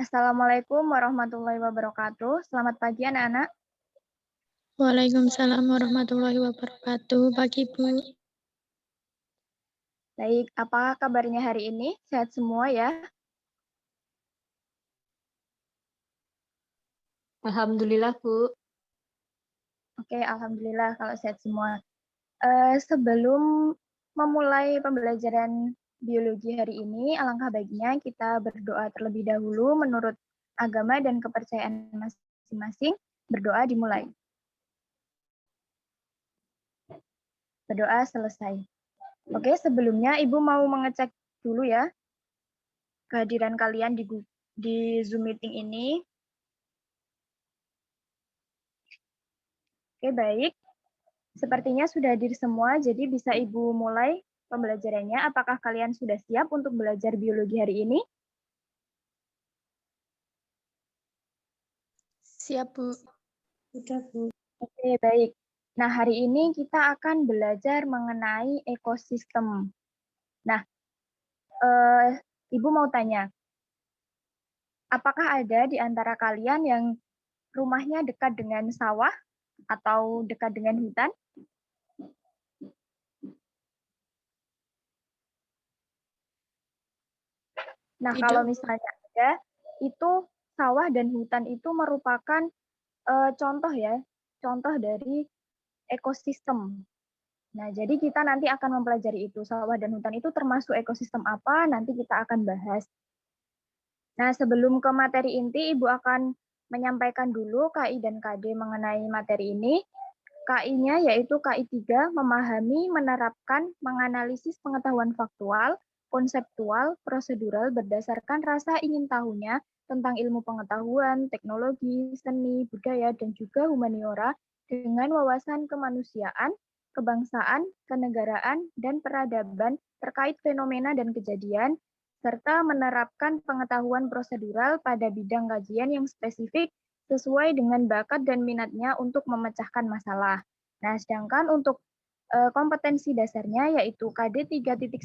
Assalamualaikum warahmatullahi wabarakatuh. Selamat pagi anak-anak. Waalaikumsalam warahmatullahi wabarakatuh. Pagi, Bu. Baik, apa kabarnya hari ini? Sehat semua ya? Alhamdulillah, Bu. Oke, alhamdulillah kalau sehat semua. Sebelum memulai pembelajaran biologi hari ini, alangkah baiknya kita berdoa terlebih dahulu menurut agama dan kepercayaan masing-masing. Berdoa dimulai. Berdoa selesai. Oke, sebelumnya Ibu mau mengecek dulu ya kehadiran kalian di Zoom meeting ini. Oke, baik. Sepertinya sudah hadir semua, jadi bisa Ibu mulai pembelajarannya. Apakah kalian sudah siap untuk belajar biologi hari ini? Siap, Bu. Sudah, Bu. Oke, baik. Nah, hari ini kita akan belajar mengenai ekosistem. Nah, Ibu mau tanya, apakah ada di antara kalian yang rumahnya dekat dengan sawah atau dekat dengan hutan? Nah, Tidak. kalau misalnya ada, itu sawah dan hutan itu merupakan contoh ya, contoh dari ekosistem. Nah, jadi kita nanti akan mempelajari itu. Sawah dan hutan itu termasuk ekosistem apa, nanti kita akan bahas. Nah, sebelum ke materi inti, Ibu akan menyampaikan dulu KI dan KD mengenai materi ini. KI-nya yaitu KI 3, memahami, menerapkan, menganalisis pengetahuan faktual, konseptual, prosedural berdasarkan rasa ingin tahunya tentang ilmu pengetahuan, teknologi, seni, budaya, dan juga humaniora dengan wawasan kemanusiaan, kebangsaan, kenegaraan, dan peradaban terkait fenomena dan kejadian, serta menerapkan pengetahuan prosedural pada bidang kajian yang spesifik sesuai dengan bakat dan minatnya untuk memecahkan masalah. Nah, sedangkan untuk kompetensi dasarnya yaitu KD 3.10,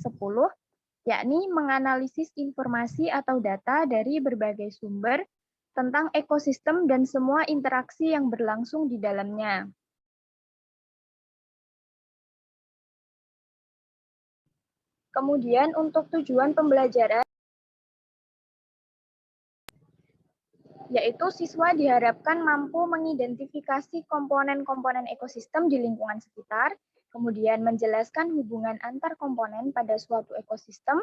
yakni menganalisis informasi atau data dari berbagai sumber tentang ekosistem dan semua interaksi yang berlangsung di dalamnya. Kemudian untuk tujuan pembelajaran, yaitu siswa diharapkan mampu mengidentifikasi komponen-komponen ekosistem di lingkungan sekitar, kemudian menjelaskan hubungan antar komponen pada suatu ekosistem,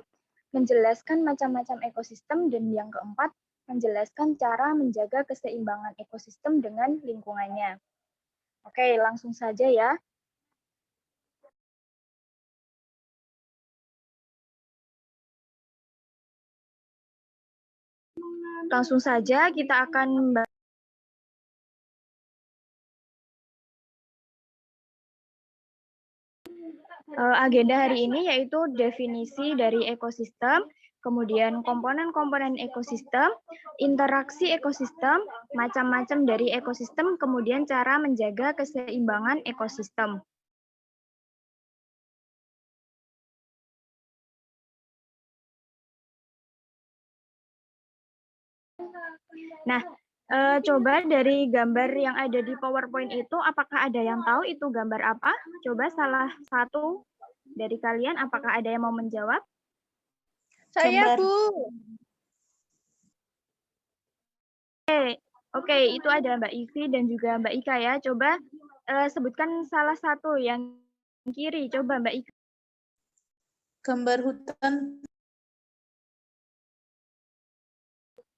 menjelaskan macam-macam ekosistem, dan yang keempat, menjelaskan cara menjaga keseimbangan ekosistem dengan lingkungannya. Oke, langsung saja ya. Langsung saja kita akan agenda hari ini yaitu definisi dari ekosistem, kemudian komponen-komponen ekosistem, interaksi ekosistem, macam-macam dari ekosistem, kemudian cara menjaga keseimbangan ekosistem. Nah, coba dari gambar yang ada di PowerPoint itu, apakah ada yang tahu itu gambar apa? Coba salah satu dari kalian, apakah ada yang mau menjawab? Saya, Bu. Oke, itu ada Mbak Ivi dan juga Mbak Ika ya. Coba sebutkan salah satu yang kiri. Coba Mbak Ika. Gambar hutan.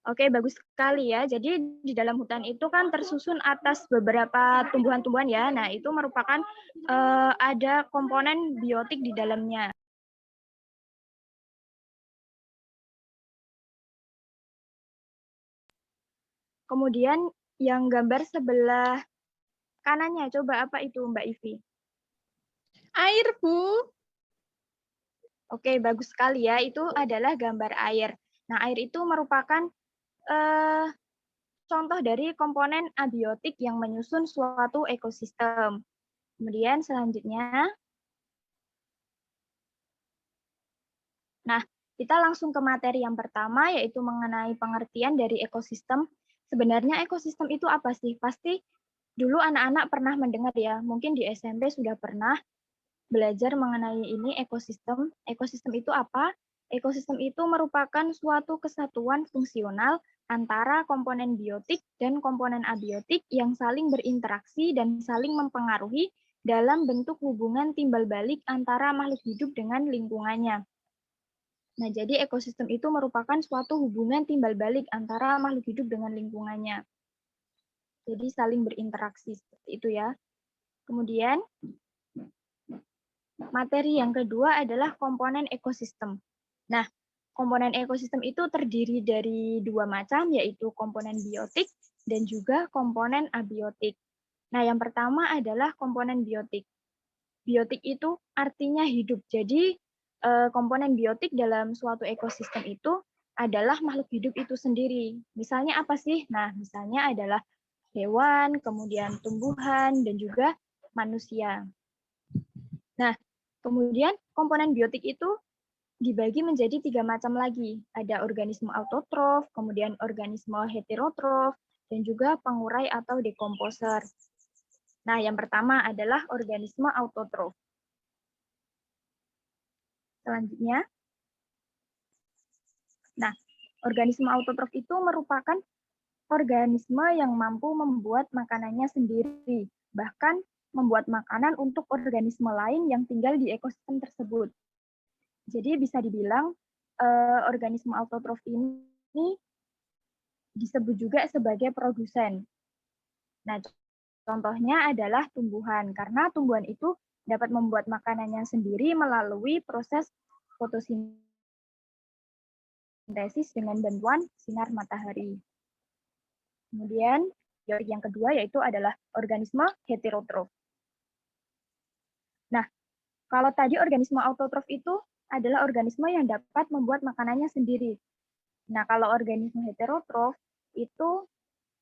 Oke, bagus sekali ya. Jadi di dalam hutan itu kan tersusun atas beberapa tumbuhan-tumbuhan ya. Nah, itu merupakan ada komponen biotik di dalamnya. Kemudian yang gambar sebelah kanannya, coba apa itu Mbak Ivi? Air, Bu. Oke, bagus sekali ya. Itu adalah gambar air. Nah, air itu merupakan contoh dari komponen abiotik yang menyusun suatu ekosistem. Kemudian selanjutnya, nah kita langsung ke materi yang pertama, yaitu mengenai pengertian dari ekosistem. Sebenarnya ekosistem itu apa sih? Pasti dulu anak-anak pernah mendengar ya, mungkin di SMP sudah pernah belajar mengenai ini ekosistem. Ekosistem itu apa? Ekosistem itu merupakan suatu kesatuan fungsional antara komponen biotik dan komponen abiotik yang saling berinteraksi dan saling mempengaruhi dalam bentuk hubungan timbal balik antara makhluk hidup dengan lingkungannya. Nah, jadi ekosistem itu merupakan suatu hubungan timbal balik antara makhluk hidup dengan lingkungannya. Jadi saling berinteraksi seperti itu ya. Kemudian materi yang kedua adalah komponen ekosistem. Nah, komponen ekosistem itu terdiri dari dua macam, yaitu komponen biotik dan juga komponen abiotik. Nah, yang pertama adalah komponen biotik. Biotik itu artinya hidup. Jadi, komponen biotik dalam suatu ekosistem itu adalah makhluk hidup itu sendiri. Misalnya apa sih? Nah, misalnya adalah hewan, kemudian tumbuhan, dan juga manusia. Nah, kemudian komponen biotik itu dibagi menjadi 3 macam lagi. Ada organisme autotrof, kemudian organisme heterotrof, dan juga pengurai atau dekomposer. Nah, yang pertama adalah organisme autotrof. Selanjutnya, nah, organisme autotrof itu merupakan organisme yang mampu membuat makanannya sendiri, bahkan membuat makanan untuk organisme lain yang tinggal di ekosistem tersebut. Jadi bisa dibilang organisme autotrof ini disebut juga sebagai produsen. Nah, contohnya adalah tumbuhan, karena tumbuhan itu dapat membuat makanannya sendiri melalui proses fotosintesis dengan bantuan sinar matahari. Kemudian, yang kedua yaitu adalah organisme heterotrof. Nah, kalau tadi organisme autotrof itu adalah organisme yang dapat membuat makanannya sendiri. Nah, kalau organisme heterotrof itu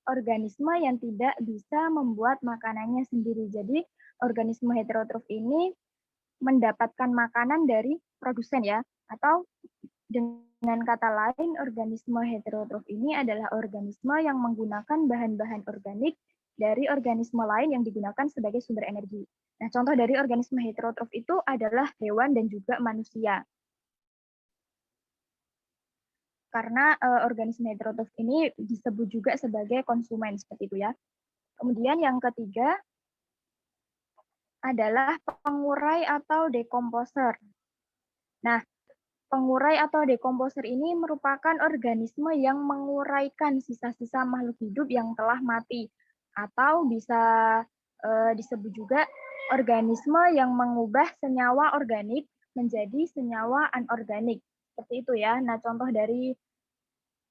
organisme yang tidak bisa membuat makanannya sendiri. Jadi, organisme heterotrof ini mendapatkan makanan dari produsen ya, atau dengan kata lain, organisme heterotrof ini adalah organisme yang menggunakan bahan-bahan organik dari organisme lain yang digunakan sebagai sumber energi. Nah, contoh dari organisme heterotrof itu adalah hewan dan juga manusia. Karena organisme heterotrof ini disebut juga sebagai konsumen, seperti itu ya. Kemudian yang ketiga adalah pengurai atau dekomposer. Nah, pengurai atau dekomposer ini merupakan organisme yang menguraikan sisa-sisa makhluk hidup yang telah mati, atau bisa disebut juga organisme yang mengubah senyawa organik menjadi senyawa anorganik. Seperti itu ya. Nah, contoh dari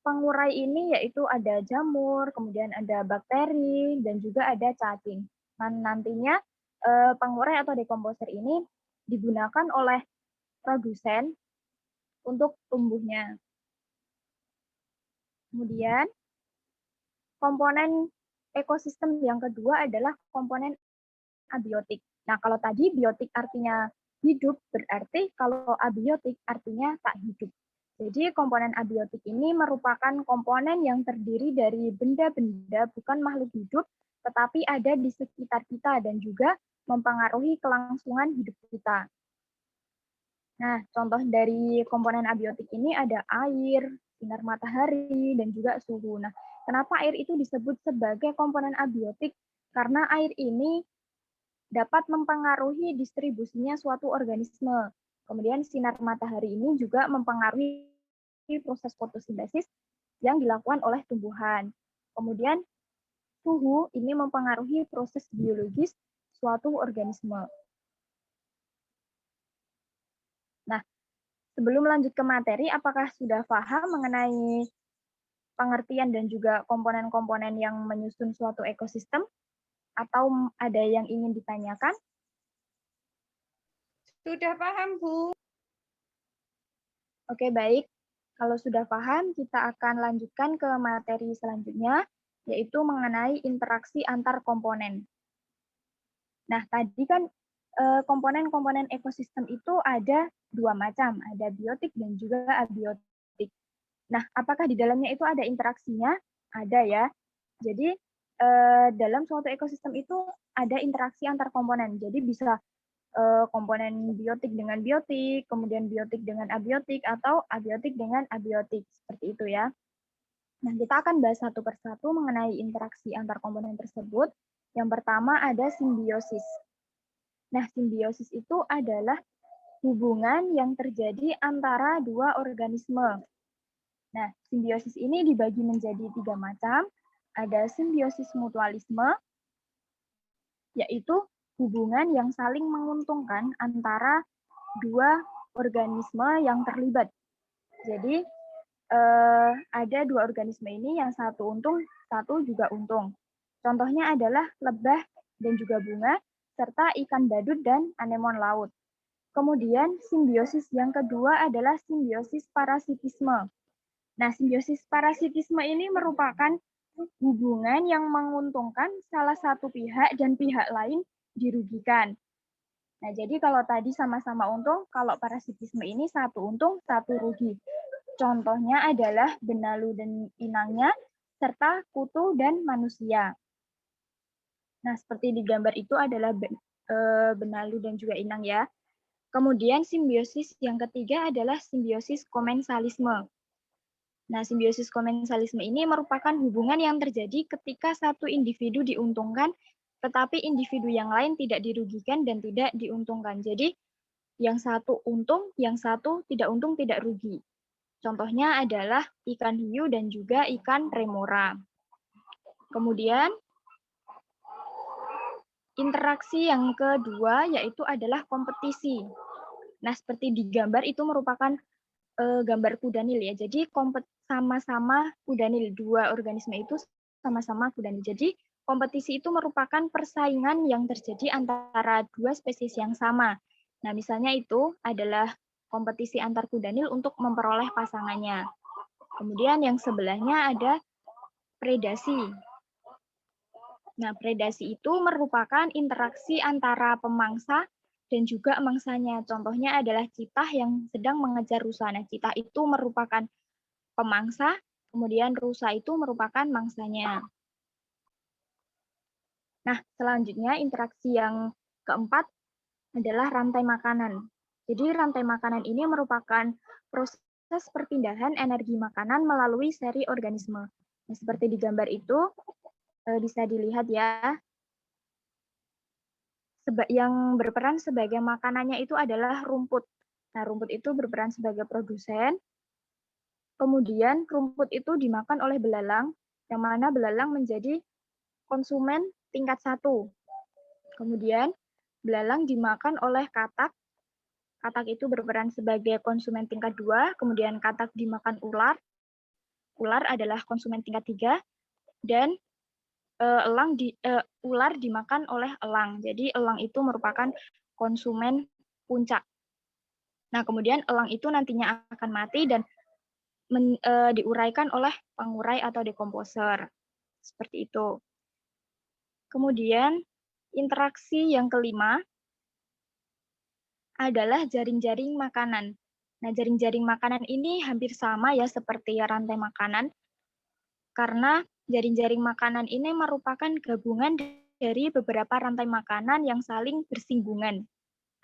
pengurai ini yaitu ada jamur, kemudian ada bakteri, dan juga ada cacing. Nah, nantinya pengurai atau dekomposer ini digunakan oleh produsen untuk tumbuhnya. Kemudian, komponen ekosistem yang kedua adalah komponen abiotik. Nah, kalau tadi biotik artinya hidup, berarti kalau abiotik artinya tak hidup. Jadi komponen abiotik ini merupakan komponen yang terdiri dari benda-benda bukan makhluk hidup, tetapi ada di sekitar kita dan juga mempengaruhi kelangsungan hidup kita. Nah, contoh dari komponen abiotik ini ada air, sinar matahari, dan juga suhu. Nah, kenapa air itu disebut sebagai komponen abiotik? Karena air ini dapat mempengaruhi distribusinya suatu organisme. Kemudian sinar matahari ini juga mempengaruhi proses fotosintesis yang dilakukan oleh tumbuhan. Kemudian suhu ini mempengaruhi proses biologis suatu organisme. Nah, sebelum lanjut ke materi, apakah sudah paham mengenai pengertian dan juga komponen-komponen yang menyusun suatu ekosistem? Atau ada yang ingin ditanyakan? Sudah paham, Bu. Oke, baik. Kalau sudah paham, kita akan lanjutkan ke materi selanjutnya, yaitu mengenai interaksi antar komponen. Nah, tadi kan komponen-komponen ekosistem itu ada dua macam, ada biotik dan juga abiotik. Nah, apakah di dalamnya itu ada interaksinya? Ada ya. Jadi dalam suatu ekosistem itu ada interaksi antar komponen. Jadi bisa komponen biotik dengan biotik, kemudian biotik dengan abiotik, atau abiotik dengan abiotik. Seperti itu ya. Nah, kita akan bahas satu persatu mengenai interaksi antar komponen tersebut. Yang pertama ada simbiosis. Nah, simbiosis itu adalah hubungan yang terjadi antara dua organisme. Nah, simbiosis ini dibagi menjadi tiga macam. Ada simbiosis mutualisme, yaitu hubungan yang saling menguntungkan antara dua organisme yang terlibat. Jadi, ada dua organisme ini yang satu untung, satu juga untung. Contohnya adalah lebah dan juga bunga, serta ikan badut dan anemon laut. Kemudian simbiosis yang kedua adalah simbiosis parasitisme. Nah, simbiosis parasitisme ini merupakan hubungan yang menguntungkan salah satu pihak dan pihak lain dirugikan. Nah, jadi kalau tadi sama-sama untung, kalau parasitisme ini satu untung, satu rugi. Contohnya adalah benalu dan inangnya, serta kutu dan manusia. Nah, seperti di gambar itu adalah benalu dan juga inang ya. Kemudian simbiosis yang ketiga adalah simbiosis komensalisme. Nah, simbiosis komensalisme ini merupakan hubungan yang terjadi ketika satu individu diuntungkan, tetapi individu yang lain tidak dirugikan dan tidak diuntungkan. Jadi, yang satu untung, yang satu tidak untung, tidak rugi. Contohnya adalah ikan hiu dan juga ikan remora. Kemudian, interaksi yang kedua yaitu adalah kompetisi. Nah, seperti di gambar itu merupakan gambar kudanil ya. Jadi sama-sama kudanil, dua organisme itu sama-sama kudanil. Jadi kompetisi itu merupakan persaingan yang terjadi antara dua spesies yang sama. Nah, misalnya itu adalah kompetisi antar kudanil untuk memperoleh pasangannya. Kemudian yang sebelahnya ada predasi. Nah, predasi itu merupakan interaksi antara pemangsa dan juga mangsanya. Contohnya adalah citah yang sedang mengejar rusa. Nah, citah itu merupakan pemangsa, kemudian rusa itu merupakan mangsanya. Nah, selanjutnya interaksi yang keempat adalah rantai makanan. Jadi rantai makanan ini merupakan proses perpindahan energi makanan melalui seri organisme. Nah, seperti di gambar itu bisa dilihat ya, yang berperan sebagai makanannya itu adalah rumput. Nah, rumput itu berperan sebagai produsen. Kemudian rumput itu dimakan oleh belalang, yang mana belalang menjadi konsumen tingkat 1. Kemudian belalang dimakan oleh katak. Katak itu berperan sebagai konsumen tingkat 2. Kemudian katak dimakan ular. Ular adalah konsumen tingkat 3. Dan ular dimakan oleh elang. Jadi elang itu merupakan konsumen puncak. Nah, kemudian elang itu nantinya akan mati dan diuraikan oleh pengurai atau dekomposer. Seperti itu. Kemudian interaksi yang kelima adalah jaring-jaring makanan. Nah, jaring-jaring makanan ini hampir sama ya seperti rantai makanan, karena jaring-jaring makanan ini merupakan gabungan dari beberapa rantai makanan yang saling bersinggungan,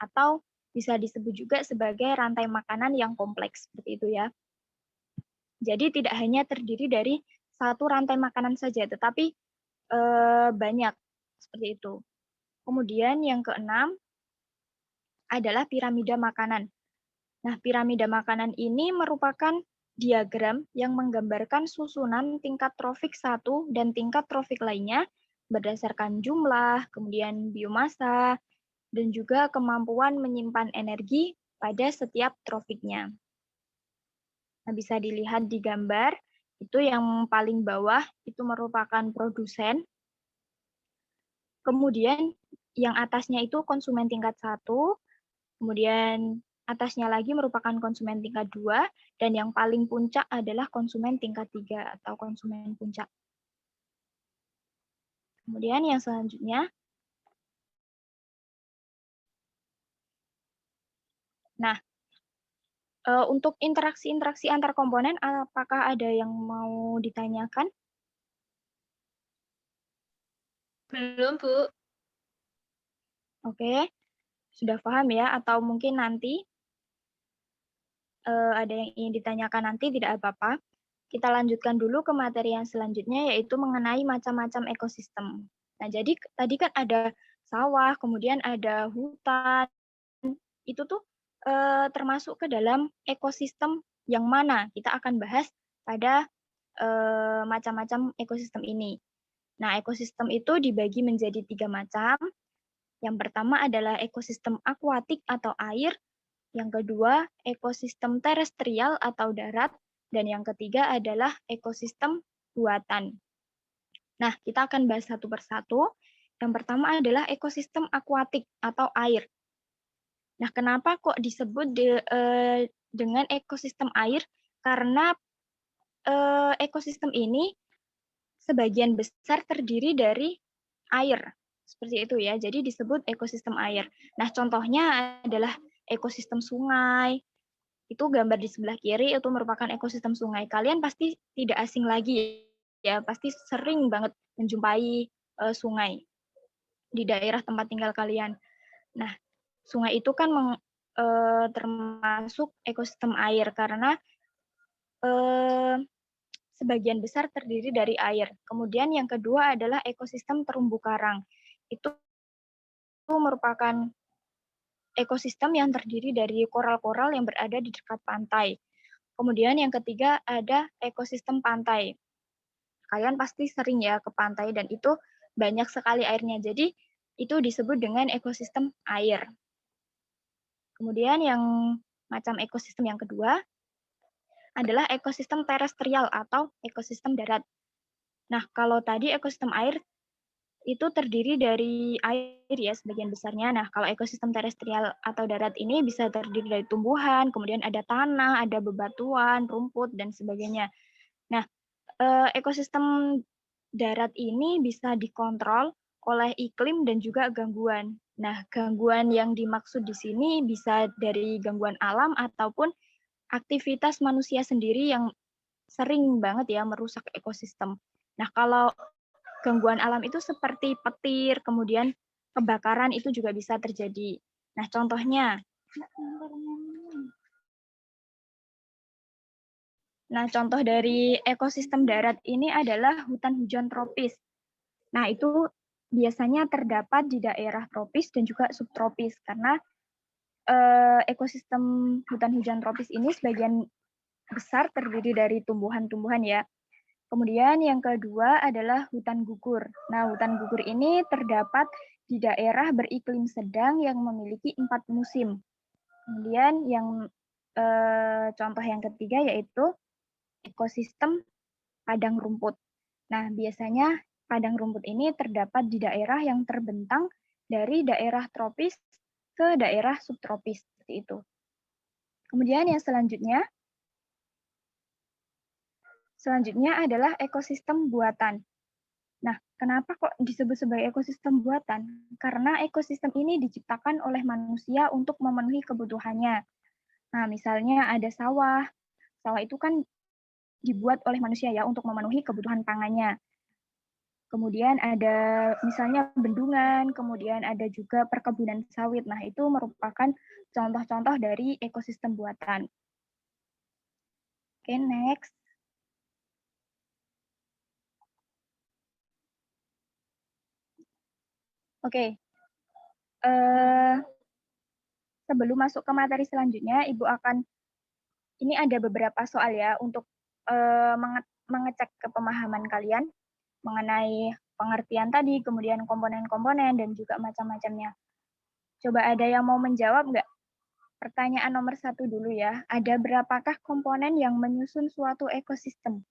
atau bisa disebut juga sebagai rantai makanan yang kompleks, seperti itu ya. Jadi tidak hanya terdiri dari satu rantai makanan saja, tetapi banyak, seperti itu. Kemudian yang keenam adalah piramida makanan. Nah, piramida makanan ini merupakan diagram yang menggambarkan susunan tingkat trofik 1 dan tingkat trofik lainnya berdasarkan jumlah, kemudian biomasa, dan juga kemampuan menyimpan energi pada setiap trofiknya. Nah, bisa dilihat di gambar, itu yang paling bawah itu merupakan produsen. Kemudian yang atasnya itu konsumen tingkat 1, kemudian atasnya lagi merupakan konsumen tingkat 2, dan yang paling puncak adalah konsumen tingkat 3 atau konsumen puncak. Kemudian yang selanjutnya Nah, untuk interaksi-interaksi antar komponen, apakah ada yang mau ditanyakan? Belum, Bu. Oke, sudah paham ya? Atau mungkin nanti ada yang ingin ditanyakan nanti, tidak apa-apa. Kita lanjutkan dulu ke materi yang selanjutnya, yaitu mengenai macam-macam ekosistem. Nah, jadi tadi kan ada sawah, kemudian ada hutan, itu tuh termasuk ke dalam ekosistem yang mana kita akan bahas pada macam-macam ekosistem ini. Nah, ekosistem itu dibagi menjadi 3 macam. Yang pertama adalah ekosistem akuatik atau air, yang kedua ekosistem terestrial atau darat, dan yang ketiga adalah ekosistem buatan. Nah, kita akan bahas satu persatu. Yang pertama adalah ekosistem akuatik atau air. Nah, kenapa kok disebut dengan ekosistem air? Karena ekosistem ini sebagian besar terdiri dari air. Seperti itu ya, jadi disebut ekosistem air. Nah, contohnya adalah ekosistem sungai. Itu gambar di sebelah kiri, itu merupakan ekosistem sungai. Kalian pasti tidak asing lagi ya, pasti sering banget menjumpai sungai di daerah tempat tinggal kalian. Nah, sungai itu kan termasuk ekosistem air karena sebagian besar terdiri dari air. Kemudian yang kedua adalah ekosistem terumbu karang. Itu merupakan ekosistem yang terdiri dari koral-koral yang berada di dekat pantai. Kemudian yang ketiga ada ekosistem pantai. Kalian pasti sering ya ke pantai dan itu banyak sekali airnya. Jadi itu disebut dengan ekosistem air. Kemudian yang macam ekosistem yang kedua adalah ekosistem terestrial atau ekosistem darat. Nah, kalau tadi ekosistem air itu terdiri dari air ya sebagian besarnya. Nah, kalau ekosistem terestrial atau darat ini bisa terdiri dari tumbuhan, kemudian ada tanah, ada bebatuan, rumput, dan sebagainya. Nah, ekosistem darat ini bisa dikontrol oleh iklim dan juga gangguan. Nah, gangguan yang dimaksud di sini bisa dari gangguan alam ataupun aktivitas manusia sendiri yang sering banget ya merusak ekosistem. Nah, kalau gangguan alam itu seperti petir, kemudian kebakaran itu juga bisa terjadi. Nah, contohnya. Nah, contoh dari ekosistem darat ini adalah hutan hujan tropis. Nah, itu biasanya terdapat di daerah tropis dan juga subtropis karena ekosistem hutan hujan tropis ini sebagian besar terdiri dari tumbuhan-tumbuhan ya. Kemudian yang kedua adalah hutan gugur. Nah, hutan gugur ini terdapat di daerah beriklim sedang yang memiliki 4 musim. Kemudian yang contoh yang ketiga yaitu ekosistem padang rumput. Nah, biasanya padang rumput ini terdapat di daerah yang terbentang dari daerah tropis ke daerah subtropis seperti itu. Kemudian yang selanjutnya adalah ekosistem buatan. Nah, kenapa kok disebut sebagai ekosistem buatan? Karena ekosistem ini diciptakan oleh manusia untuk memenuhi kebutuhannya. Nah, misalnya ada sawah. Sawah itu kan dibuat oleh manusia ya untuk memenuhi kebutuhan pangannya. Kemudian ada misalnya bendungan, kemudian ada juga perkebunan sawit. Nah, itu merupakan contoh-contoh dari ekosistem buatan. Oke, next. Oke. Sebelum masuk ke materi selanjutnya, Ibu akan, ini ada beberapa soal ya untuk mengecek kepemahaman kalian mengenai pengertian tadi, kemudian komponen-komponen, dan juga macam-macamnya. Coba ada yang mau menjawab nggak? Pertanyaan nomor 1 dulu ya. Ada berapakah komponen yang menyusun suatu ekosistem?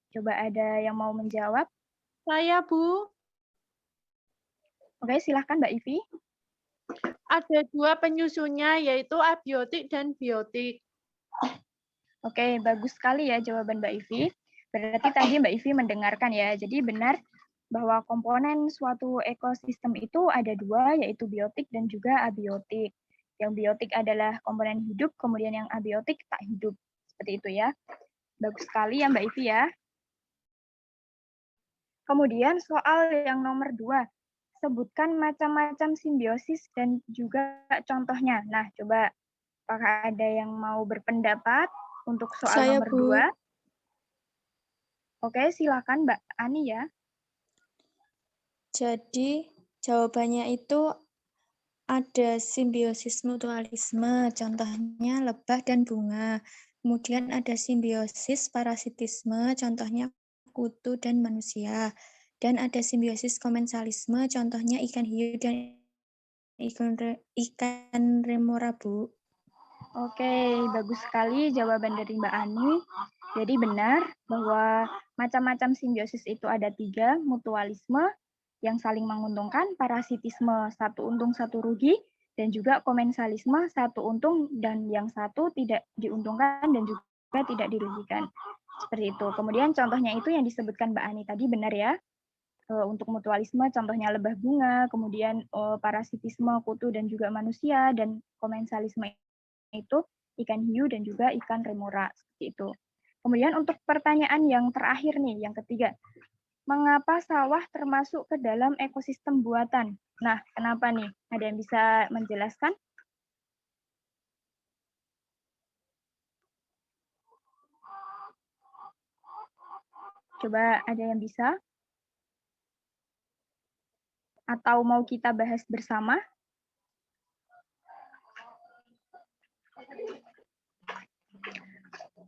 Coba ada yang mau menjawab? Saya, Bu. Oke, silahkan Mbak Ivi. Ada 2 penyusunnya, yaitu abiotik dan biotik. Oke, bagus sekali ya jawaban Mbak Ivi. Berarti tadi Mbak Ivi mendengarkan ya. Jadi benar bahwa komponen suatu ekosistem itu ada 2, yaitu biotik dan juga abiotik. Yang biotik adalah komponen hidup, kemudian yang abiotik tak hidup. Seperti itu ya. Bagus sekali ya Mbak Ivi ya. Kemudian soal yang nomor 2, sebutkan macam-macam simbiosis dan juga contohnya. Nah, coba apakah ada yang mau berpendapat untuk soal Saya, nomor Bu. 2? Oke, silakan Mbak Ani ya. Jadi jawabannya itu ada simbiosis mutualisme, contohnya lebah dan bunga. Kemudian ada simbiosis parasitisme, contohnya kutu dan manusia. Dan ada simbiosis komensalisme, contohnya ikan hiu dan ikan remora, Bu. Oke, bagus sekali jawaban dari Mbak Ani. Jadi benar bahwa macam-macam simbiosis itu ada 3, mutualisme yang saling menguntungkan, parasitisme satu untung satu rugi, dan juga komensalisme satu untung dan yang satu tidak diuntungkan dan juga tidak dirugikan. Seperti itu. Kemudian contohnya itu yang disebutkan Mbak Ani tadi benar ya. Untuk mutualisme contohnya lebah bunga, kemudian parasitisme kutu dan juga manusia, dan komensalisme itu ikan hiu dan juga ikan remora, seperti itu. Kemudian untuk pertanyaan yang terakhir nih, yang ketiga, mengapa sawah termasuk ke dalam ekosistem buatan? Nah, kenapa nih? Ada yang bisa menjelaskan? Coba ada yang bisa? Atau mau kita bahas bersama?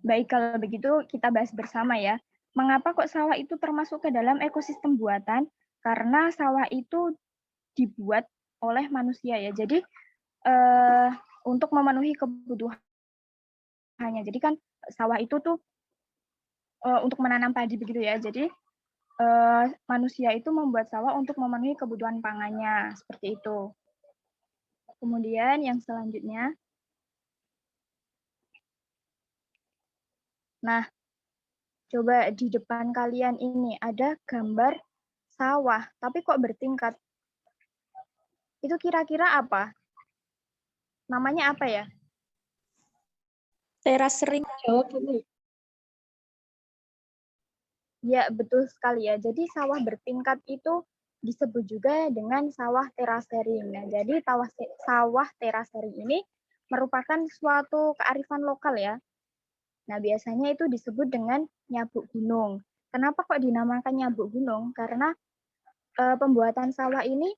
Baik, kalau begitu kita bahas bersama ya. Mengapa kok sawah itu termasuk ke dalam ekosistem buatan? Karena sawah itu dibuat oleh manusia ya. Jadi untuk memenuhi kebutuhannya. Jadi kan sawah itu tuh untuk menanam padi begitu ya. Jadi manusia itu membuat sawah untuk memenuhi kebutuhan pangannya, seperti itu. Kemudian yang selanjutnya, nah, coba di depan kalian ini ada gambar sawah, tapi kok bertingkat? Itu kira-kira apa? Namanya apa ya? Teras sering. Jawab dulu. Ya, betul sekali ya. Jadi sawah bertingkat itu disebut juga dengan sawah terasering. Nah, jadi sawah terasering ini merupakan suatu kearifan lokal ya. Nah, biasanya itu disebut dengan nyabuk gunung. Kenapa kok dinamakan nyabuk gunung? Karena pembuatan sawah ini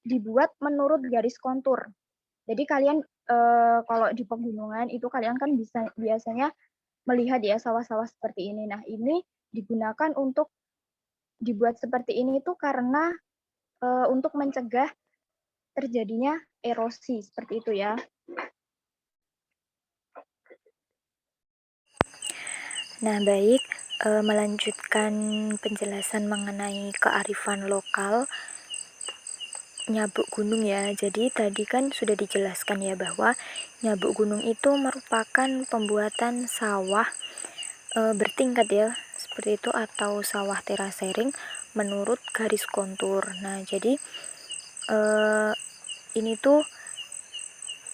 dibuat menurut garis kontur. Jadi kalian kalau di pegunungan itu kalian kan biasanya melihat ya sawah-sawah seperti ini. Nah, ini digunakan untuk dibuat seperti ini itu karena untuk mencegah terjadinya erosi seperti itu ya. Nah, baik, melanjutkan penjelasan mengenai kearifan lokal nyabuk gunung ya. Jadi tadi kan sudah dijelaskan ya bahwa nyabuk gunung itu merupakan pembuatan sawah bertingkat ya, seperti itu, atau sawah terasering menurut garis kontur. Nah, jadi ini tuh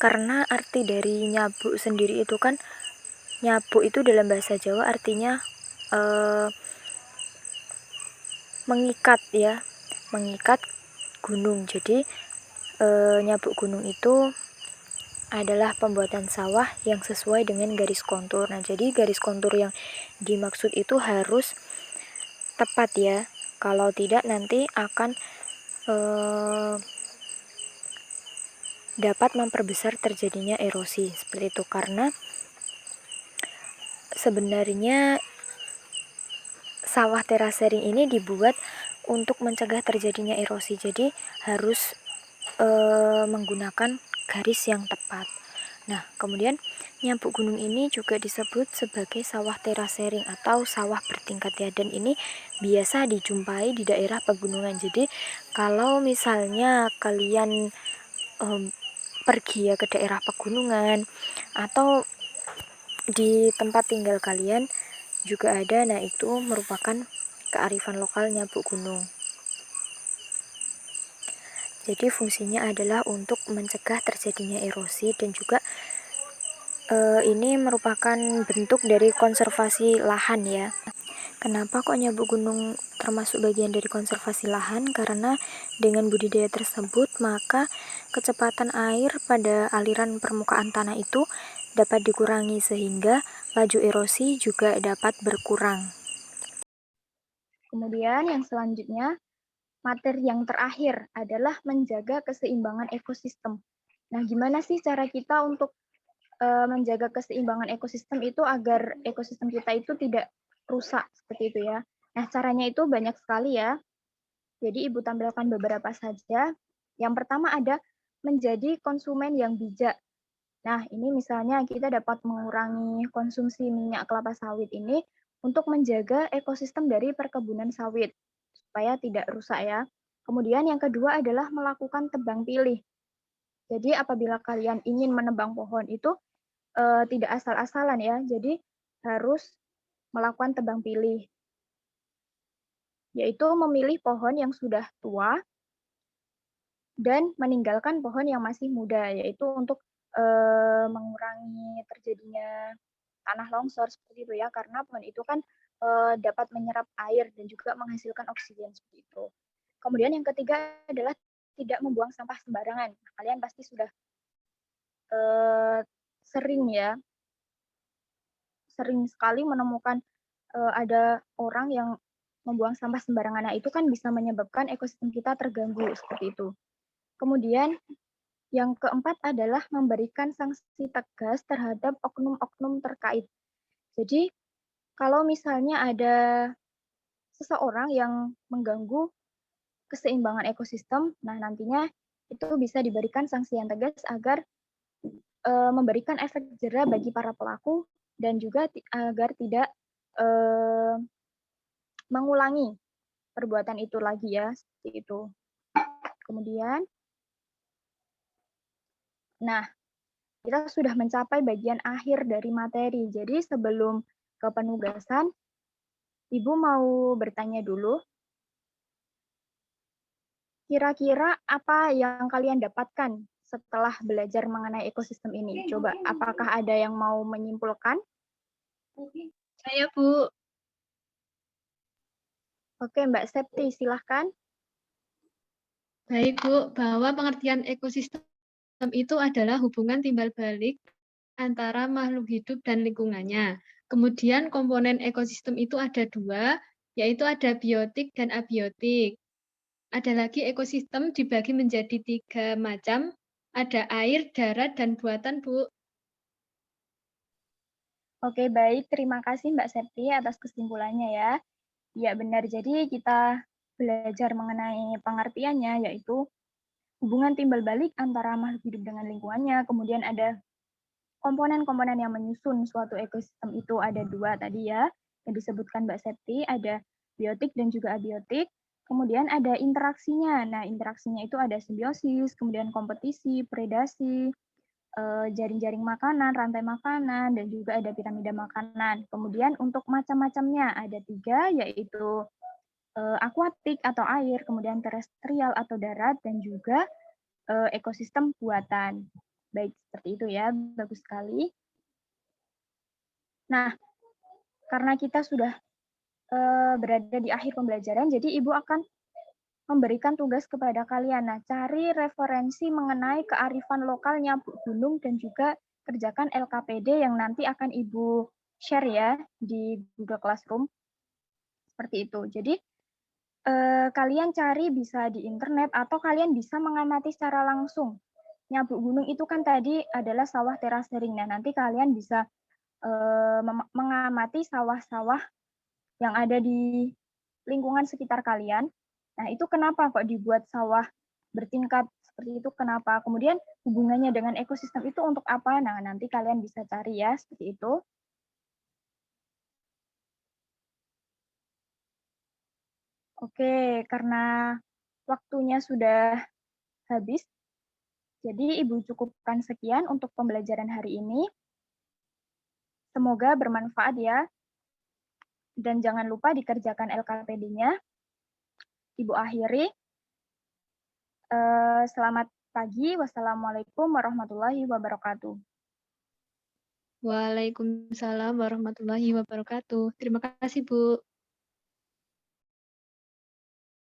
karena arti dari nyabuk sendiri itu kan, nyabuk itu dalam bahasa Jawa artinya mengikat ya, mengikat gunung. Jadi nyabuk gunung itu adalah pembuatan sawah yang sesuai dengan garis kontur. Nah, jadi garis kontur yang dimaksud itu harus tepat ya. Kalau tidak nanti akan dapat memperbesar terjadinya erosi seperti itu. Karena sebenarnya sawah terasering ini dibuat untuk mencegah terjadinya erosi. Jadi harus menggunakan garis yang tepat. Nah, kemudian nyabuk gunung ini juga disebut sebagai sawah terasering atau sawah bertingkat ya, dan ini biasa dijumpai di daerah pegunungan. Jadi kalau misalnya kalian pergi ya ke daerah pegunungan atau di tempat tinggal kalian juga ada, nah itu merupakan kearifan lokal nyabuk gunung. Jadi fungsinya adalah untuk mencegah terjadinya erosi dan juga ini merupakan bentuk dari konservasi lahan ya. Kenapa kok nyabuk gunung termasuk bagian dari konservasi lahan? Karena dengan budidaya tersebut, maka kecepatan air pada aliran permukaan tanah itu dapat dikurangi sehingga laju erosi juga dapat berkurang. Kemudian yang selanjutnya, materi yang terakhir adalah menjaga keseimbangan ekosistem. Nah, gimana sih cara kita untuk menjaga keseimbangan ekosistem itu agar ekosistem kita itu tidak rusak seperti itu ya. Nah, caranya itu banyak sekali ya. Jadi Ibu tampilkan beberapa saja. Yang pertama ada menjadi konsumen yang bijak. Nah, ini misalnya kita dapat mengurangi konsumsi minyak kelapa sawit ini untuk menjaga ekosistem dari perkebunan sawit supaya tidak rusak ya. Kemudian yang kedua adalah melakukan tebang pilih. Jadi apabila kalian ingin menebang pohon itu tidak asal-asalan ya, jadi harus melakukan tebang pilih, yaitu memilih pohon yang sudah tua dan meninggalkan pohon yang masih muda, yaitu untuk mengurangi terjadinya tanah longsor seperti itu ya, karena pohon itu kan dapat menyerap air dan juga menghasilkan oksigen seperti itu. Kemudian yang ketiga adalah tidak membuang sampah sembarangan. Kalian pasti sudah sering ya, sering sekali menemukan ada orang yang membuang sampah sembarangan. Nah, itu kan bisa menyebabkan ekosistem kita terganggu seperti itu. Kemudian yang keempat adalah memberikan sanksi tegas terhadap oknum-oknum terkait. Jadi, kalau misalnya ada seseorang yang mengganggu keseimbangan ekosistem, nah nantinya itu bisa diberikan sanksi yang tegas agar memberikan efek jera bagi para pelaku dan juga agar tidak mengulangi perbuatan itu lagi ya, seperti itu. Kemudian, nah kita sudah mencapai bagian akhir dari materi. Jadi sebelum ke penugasan, Ibu mau bertanya dulu, kira-kira apa yang kalian dapatkan setelah belajar mengenai ekosistem ini? Coba, apakah ada yang mau menyimpulkan? Saya, Bu. Oke, Mbak Septi, silahkan. Baik, Bu, bahwa pengertian ekosistem itu adalah hubungan timbal balik antara makhluk hidup dan lingkungannya. Kemudian komponen ekosistem itu ada dua, yaitu ada biotik dan abiotik. Ada lagi ekosistem dibagi menjadi 3 macam, ada air, darat, dan buatan, Bu. Oke, baik. Terima kasih Mbak Septi atas kesimpulannya ya. Ya, benar. Jadi kita belajar mengenai pengertiannya, yaitu hubungan timbal balik antara makhluk hidup dengan lingkungannya. Kemudian ada komponen-komponen yang menyusun suatu ekosistem itu ada dua tadi ya, yang disebutkan Mbak Septi, ada biotik dan juga abiotik. Kemudian ada interaksinya. Nah, interaksinya itu ada simbiosis, kemudian kompetisi, predasi, jaring-jaring makanan, rantai makanan, dan juga ada piramida makanan. Kemudian untuk macam-macamnya ada 3, yaitu akuatik atau air, kemudian terestrial atau darat, dan juga ekosistem buatan. Baik, seperti itu ya, bagus sekali. Nah, karena kita sudah berada di akhir pembelajaran, jadi Ibu akan memberikan tugas kepada kalian. Nah, cari referensi mengenai kearifan lokal Nyabuk Gunung dan juga kerjakan LKPD yang nanti akan Ibu share ya di Google Classroom. Seperti itu. Jadi, kalian cari bisa di internet atau kalian bisa mengamati secara langsung. Nyabuk Gunung itu kan tadi adalah sawah terasering. Nah, nanti kalian bisa mengamati sawah-sawah yang ada di lingkungan sekitar kalian. Nah, itu kenapa kok dibuat sawah bertingkat seperti itu, kenapa? Kemudian hubungannya dengan ekosistem itu untuk apa? Nah, nanti kalian bisa cari ya, seperti itu. Oke, karena waktunya sudah habis, jadi Ibu cukupkan sekian untuk pembelajaran hari ini. Semoga bermanfaat ya. Dan jangan lupa dikerjakan LKPD-nya. Ibu akhiri. Selamat pagi. Wassalamualaikum warahmatullahi wabarakatuh. Waalaikumsalam warahmatullahi wabarakatuh. Terima kasih, Bu.